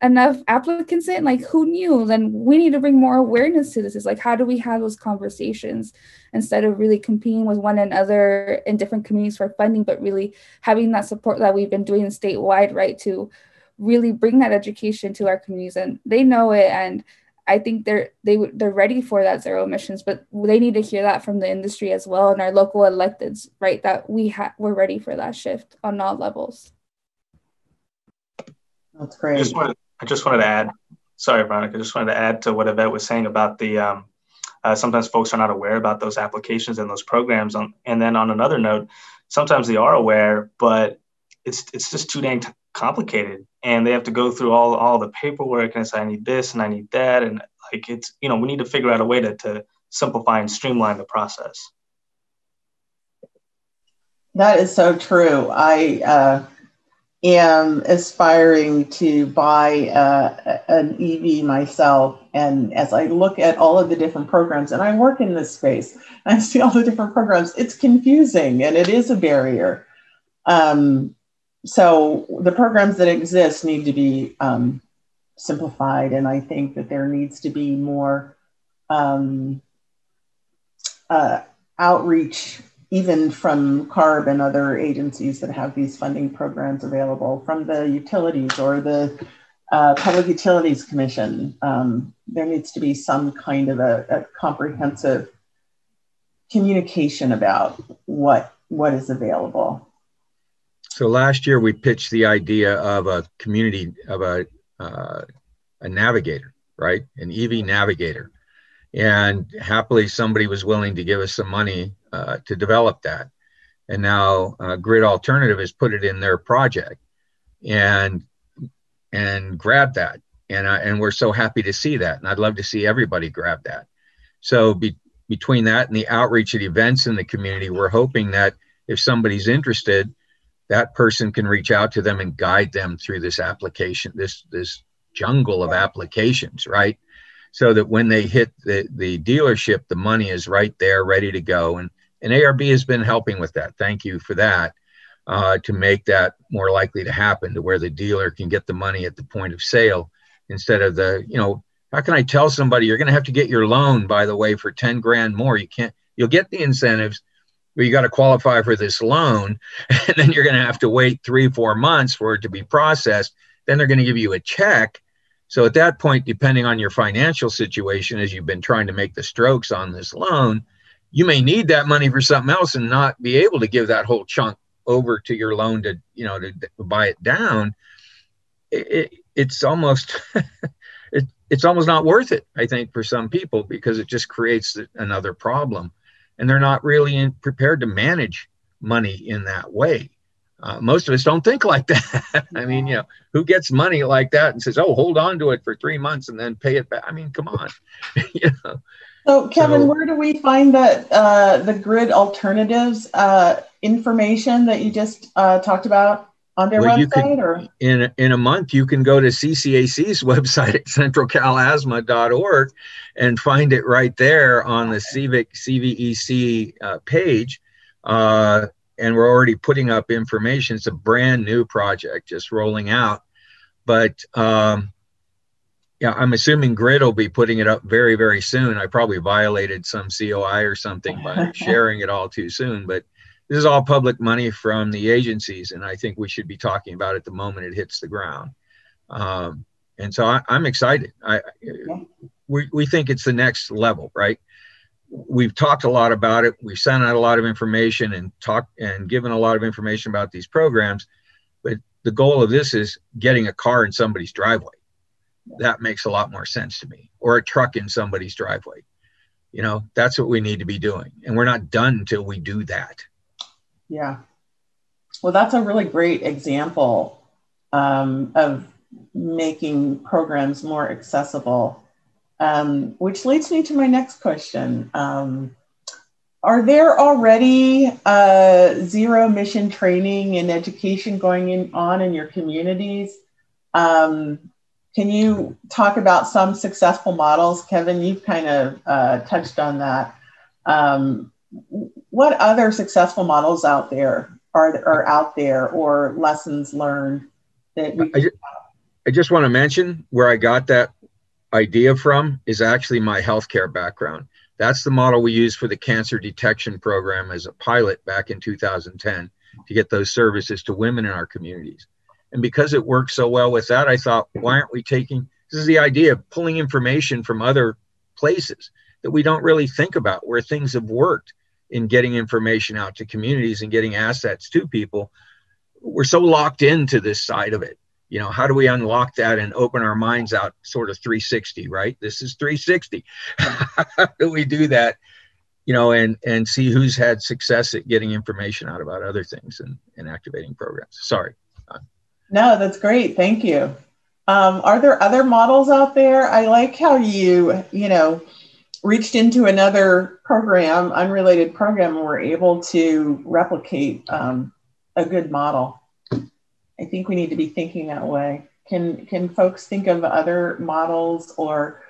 enough applicants in? Like, who knew? Then we need to bring more awareness to this. It's like, how do we have those conversations instead of really competing with one another in different communities for funding, but really having that support that we've been doing statewide, right, to really bring that education to our communities. And they know it, and I think they're ready for that zero emissions, but they need to hear that from the industry as well, and our local electeds, right, that we're ready for that shift on all levels. That's great. I just wanted to add, sorry, Veronica, I just wanted to add to what Yvette was saying about the, sometimes folks are not aware about those applications and those programs. And then on another note, sometimes they are aware, but it's just too dang complicated. And they have to go through all the paperwork and say, I need this and I need that. And like, it's, we need to figure out a way to simplify and streamline the process. That is so true. I am aspiring to buy an EV myself. And as I look at all of the different programs, and I work in this space, I see all the different programs, it's confusing and it is a barrier. So the programs that exist need to be simplified. And I think that there needs to be more outreach, even from Carb and other agencies that have these funding programs available, from the utilities or the Public Utilities Commission. There needs to be some kind of a comprehensive communication about what is available. So last year we pitched the idea of a community, of a navigator, right? An EV navigator. And happily somebody was willing to give us some money to develop that. And now Grid Alternative has put it in their project and grab that. And we're so happy to see that. And I'd love to see everybody grab that. So between that and the outreach at events in the community, we're hoping that if somebody's interested, that person can reach out to them and guide them through this application, this jungle of applications, right? So that when they hit the dealership, the money is right there, ready to go. And ARB has been helping with that. Thank you for that, to make that more likely to happen, to where the dealer can get the money at the point of sale instead of how can I tell somebody you're going to have to get your loan, by the way, for 10 grand more? You'll get the incentives, but you got to qualify for this loan. And then you're going to have to wait 3-4 months for it to be processed. Then they're going to give you a check. So at that point, depending on your financial situation, as you've been trying to make the strokes on this loan, you may need that money for something else and not be able to give that whole chunk over to your loan to buy it down. It's almost it's almost not worth it, I think, for some people, because it just creates another problem, and they're not really prepared to manage money in that way. Most of us don't think like that. I mean, who gets money like that and says, "Oh, hold on to it for 3 months and then pay it back"? I mean, come on. So, Kevin, where do we find that the Grid Alternatives information that you just talked about on their website? In a month, you can go to CCAC's website at centralcalasthma.org and find it right there on the CVEC page. And we're already putting up information. It's a brand new project just rolling out. But I'm assuming Grid will be putting it up very, very soon. I probably violated some COI or something by sharing it all too soon. But this is all public money from the agencies, and I think we should be talking about it the moment it hits the ground. And so I'm excited. We think it's the next level, right? We've talked a lot about it. We've sent out a lot of information and given a lot of information about these programs. But the goal of this is getting a car in somebody's driveway. That makes a lot more sense to me. Or a truck in somebody's driveway. That's what we need to be doing. And we're not done until we do that. Yeah. Well, that's a really great example of making programs more accessible. Which leads me to my next question. Are there already zero emission training and education going on in your communities? Can you talk about some successful models? Kevin, you've kind of touched on that. What other successful models out there are out there, or lessons learned that I just want to mention where I got that idea from is actually my healthcare background. That's the model we used for the cancer detection program as a pilot back in 2010 to get those services to women in our communities. And because it worked so well with that, I thought, why aren't we taking, this is the idea of pulling information from other places that we don't really think about, where things have worked in getting information out to communities and getting assets to people. We're so locked into this side of it. You know, how do we unlock that and open our minds out sort of 360, right? This is 360. How do we do that, you know, and see who's had success at getting information out about other things and activating programs? Sorry. No, that's great. Thank you. Are there other models out there? I like how you reached into another program, unrelated program, and were able to replicate a good model. I think we need to be thinking that way. Can folks think of other models, or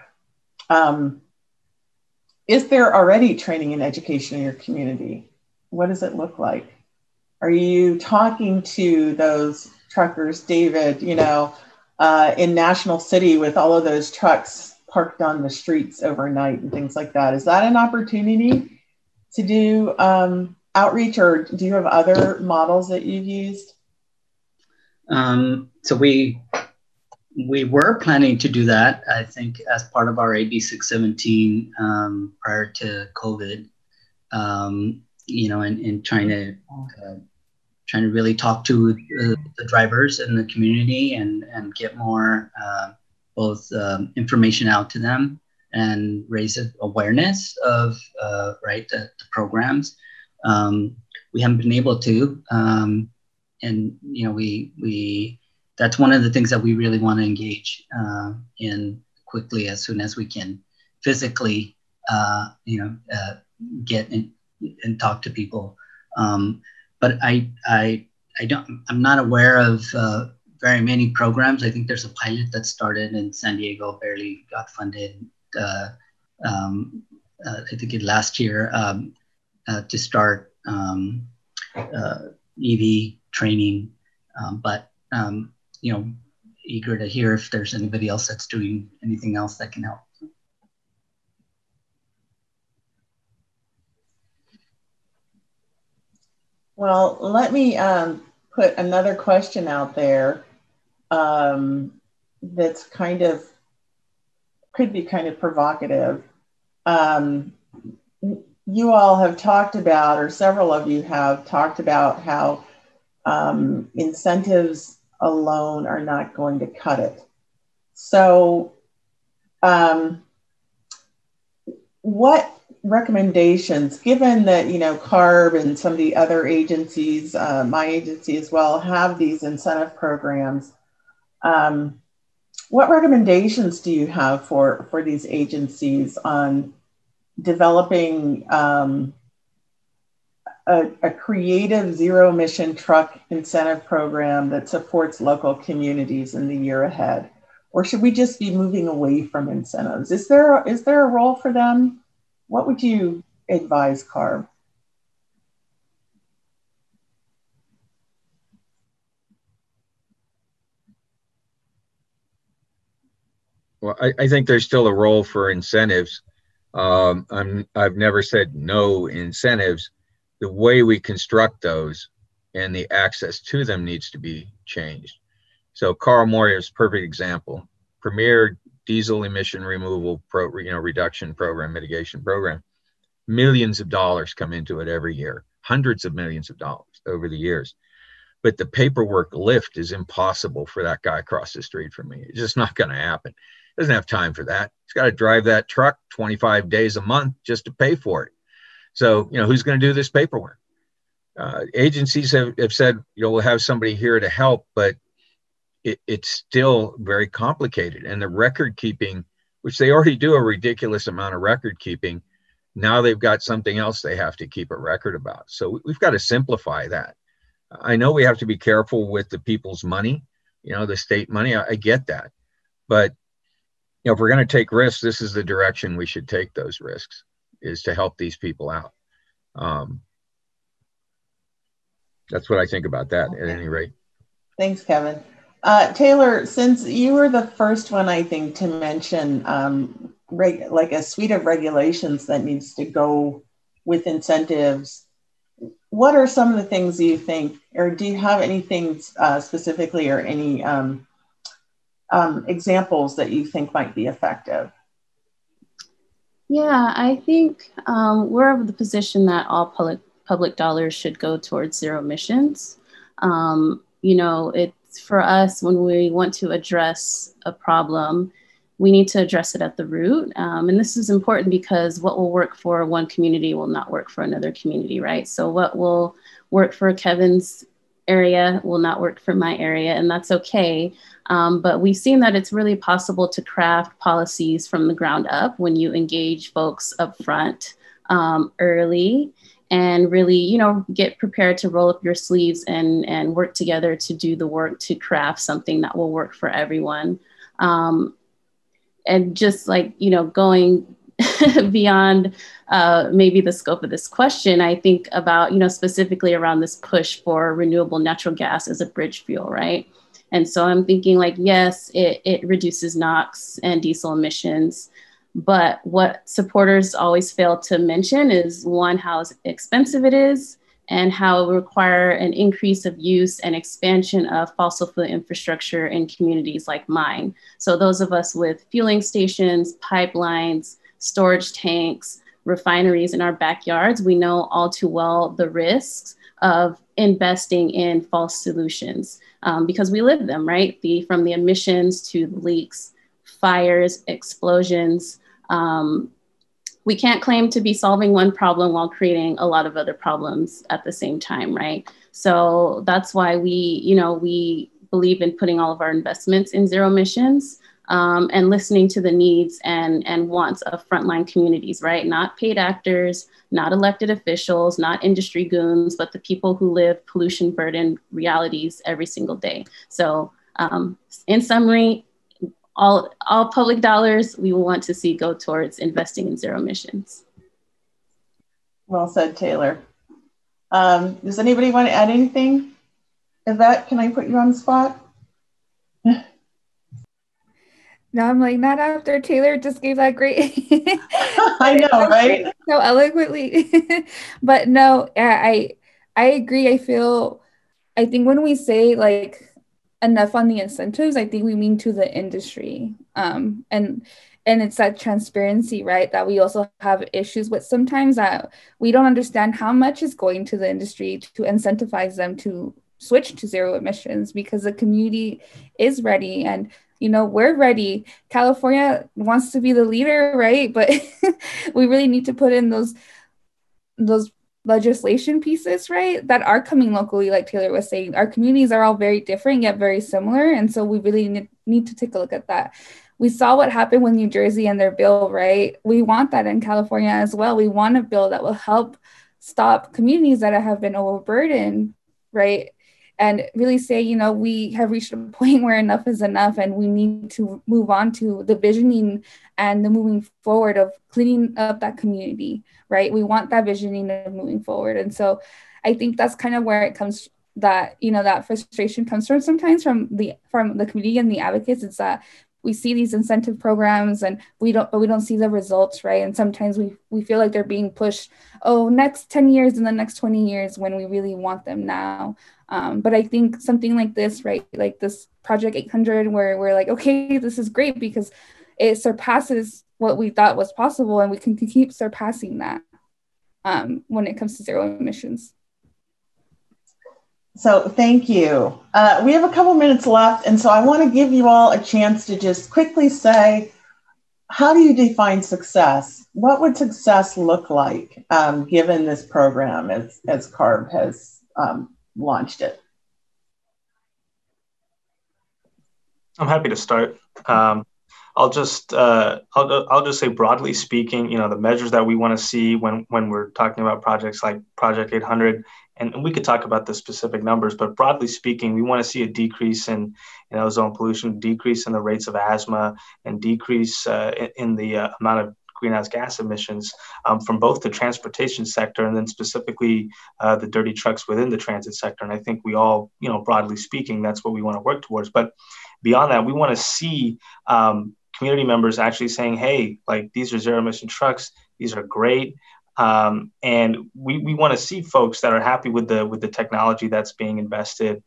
is there already training and education in your community? What does it look like? Are you talking to those truckers, David, in National City with all of those trucks parked on the streets overnight and things like that? Is that an opportunity to do outreach, or do you have other models that you've used? So we were planning to do that, I think, as part of our AB 617 prior to COVID, and trying to really talk to the drivers in the community and get more both information out to them and raise awareness of the programs. We haven't been able to. And that's one of the things that we really want to engage in quickly, as soon as we can physically, get in and talk to people. But I'm not aware of very many programs. I think there's a pilot that started in San Diego, barely got funded. I think last year to start EV training, but eager to hear if there's anybody else that's doing anything else that can help. Well, let me put another question out there that's could be kind of provocative. You all have talked about, or several of you have talked about, how incentives alone are not going to cut it. So what recommendations, given that, Carb and some of the other agencies, my agency as well, have these incentive programs, what recommendations do you have for these agencies on developing a creative zero emission truck incentive program that supports local communities in the year ahead? Or should we just be moving away from incentives? Is there a role for them? What would you advise, Carb? Well, I think there's still a role for incentives. I've never said no incentives. The way we construct those and the access to them needs to be changed. So Carl Moyer's perfect example, premier diesel emission removal reduction program, mitigation program. Millions of dollars come into it every year, hundreds of millions of dollars over the years. But the paperwork lift is impossible for that guy across the street from me. It's just not going to happen. Doesn't have time for that. He's got to drive that truck 25 days a month just to pay for it. So, who's going to do this paperwork? Agencies have said, we'll have somebody here to help, but it's still very complicated. And the record keeping, which they already do a ridiculous amount of record keeping, now they've got something else they have to keep a record about. So we've got to simplify that. I know we have to be careful with the people's money, the state money. I get that. But if we're going to take risks, this is the direction we should take those risks, is to help these people out. That's what I think about that, at any rate. Thanks, Kevin. Taylor, since you were the first one, I think, to mention like a suite of regulations that needs to go with incentives, what are some of the things you think, or do you have anything specifically, or any examples that you think might be effective? Yeah, I think we're of the position that all public dollars should go towards zero emissions. It's for us, when we want to address a problem, we need to address it at the root. And this is important because what will work for one community will not work for another community, right? So what will work for Kevin's area will not work for my area, and that's okay. But we've seen that it's really possible to craft policies from the ground up when you engage folks up front early, and really, get prepared to roll up your sleeves and work together to do the work to craft something that will work for everyone. And just like, going beyond maybe the scope of this question, I think about, specifically around this push for renewable natural gas as a bridge fuel, right? And so I'm thinking like, yes, it reduces NOx and diesel emissions, but what supporters always fail to mention is, one, how expensive it is, and how it will require an increase of use and expansion of fossil fuel infrastructure in communities like mine. So those of us with fueling stations, pipelines, storage tanks, refineries in our backyards, we know all too well the risks of investing in false solutions because we live them, right? From the emissions to the leaks, fires, explosions. We can't claim to be solving one problem while creating a lot of other problems at the same time, right? So that's why we believe in putting all of our investments in zero emissions and listening to the needs and wants of frontline communities, right? Not paid actors, not elected officials, not industry goons, but the people who live pollution burdened realities every single day. So in summary, all public dollars we will want to see go towards investing in zero emissions. Well said, Taylor. Does anybody want to add anything? Yvette, can I put you on the spot? No, I'm like, not after Taylor just gave that great. I know, right? So eloquently. But no, I agree. I think when we say like enough on the incentives, I think we mean to the industry. And it's that transparency, right? That we also have issues with sometimes, that we don't understand how much is going to the industry to incentivize them to switch to zero emissions, because the community is ready and we're ready. California wants to be the leader, right? But we really need to put in those legislation pieces, right, that are coming locally. Like Taylor was saying, our communities are all very different yet very similar, and so we really need to take a look at that. We saw what happened with New Jersey and their bill, right? We want that in California as well. We want a bill that will help stop communities that have been overburdened, right? And really say, we have reached a point where enough is enough, and we need to move on to the visioning and the moving forward of cleaning up that community, right? We want that visioning of moving forward. And so I think that's kind of where it comes, that, that frustration comes from sometimes from the community and the advocates. It's that we see these incentive programs and we don't see the results, right? And sometimes we feel like they're being pushed, next 10 years and the next 20 years, when we really want them now. But I think something like this, right, like this Project 800, where we're like, okay, this is great because it surpasses what we thought was possible, and we can keep surpassing that when it comes to zero emissions. So thank you. We have a couple minutes left, and so I want to give you all a chance to just quickly say, how do you define success? What would success look like given this program as Carb has launched it? I'm happy to start. I'll just say broadly speaking, the measures that we want to see when we're talking about projects like Project 800, and we could talk about the specific numbers, but broadly speaking, we want to see a decrease in ozone pollution, decrease in the rates of asthma, and decrease in the amount of greenhouse gas emissions from both the transportation sector and then specifically the dirty trucks within the transit sector. And I think we all, broadly speaking, that's what we want to work towards. But beyond that, we want to see community members actually saying, hey, like these are zero emission trucks, these are great. And we want to see folks that are happy with the technology that's being invested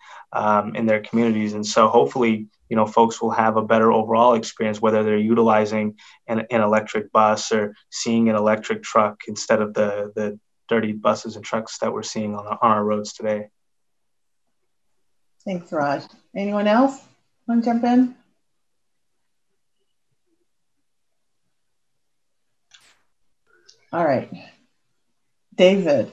in their communities. And so hopefully, folks will have a better overall experience, whether they're utilizing an electric bus or seeing an electric truck instead of the dirty buses and trucks that we're seeing on our roads today. Thanks, Raj. Anyone else want to jump in? All right. David.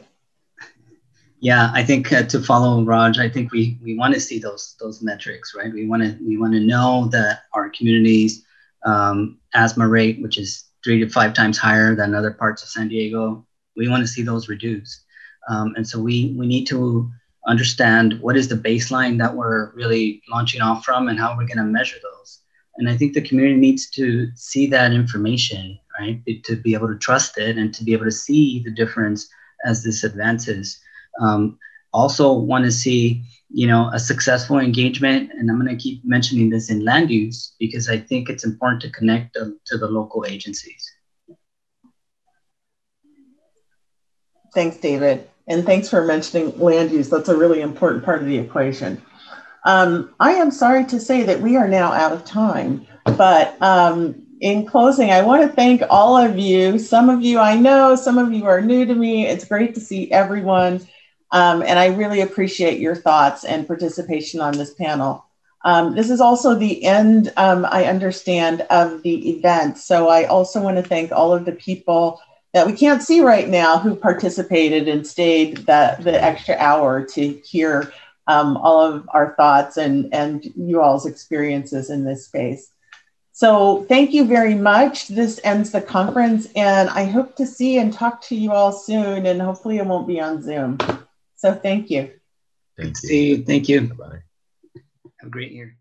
Yeah, I think to follow Raj, I think we want to see those metrics, right? We want to know that our community's asthma rate, which is 3 to 5 times higher than other parts of San Diego, we want to see those reduced. And so we need to understand what is the baseline that we're really launching off from and how we're going to measure those. And I think the community needs to see that information, right? To be able to trust it and to be able to see the difference as this advances. Also want to see, a successful engagement. And I'm going to keep mentioning this in land use because I think it's important to connect to the local agencies. Thanks, David. And thanks for mentioning land use. That's a really important part of the equation. I am sorry to say that we are now out of time, but in closing, I want to thank all of you. Some of you I know, some of you are new to me. It's great to see everyone. And I really appreciate your thoughts and participation on this panel. This is also the end, I understand, of the event. So I also want to thank all of the people that we can't see right now who participated and stayed the extra hour to hear all of our thoughts and you all's experiences in this space. So thank you very much. This ends the conference and I hope to see and talk to you all soon and hopefully it won't be on Zoom. So thank you. Thank you. See you. Thank you. Bye. Have a great year.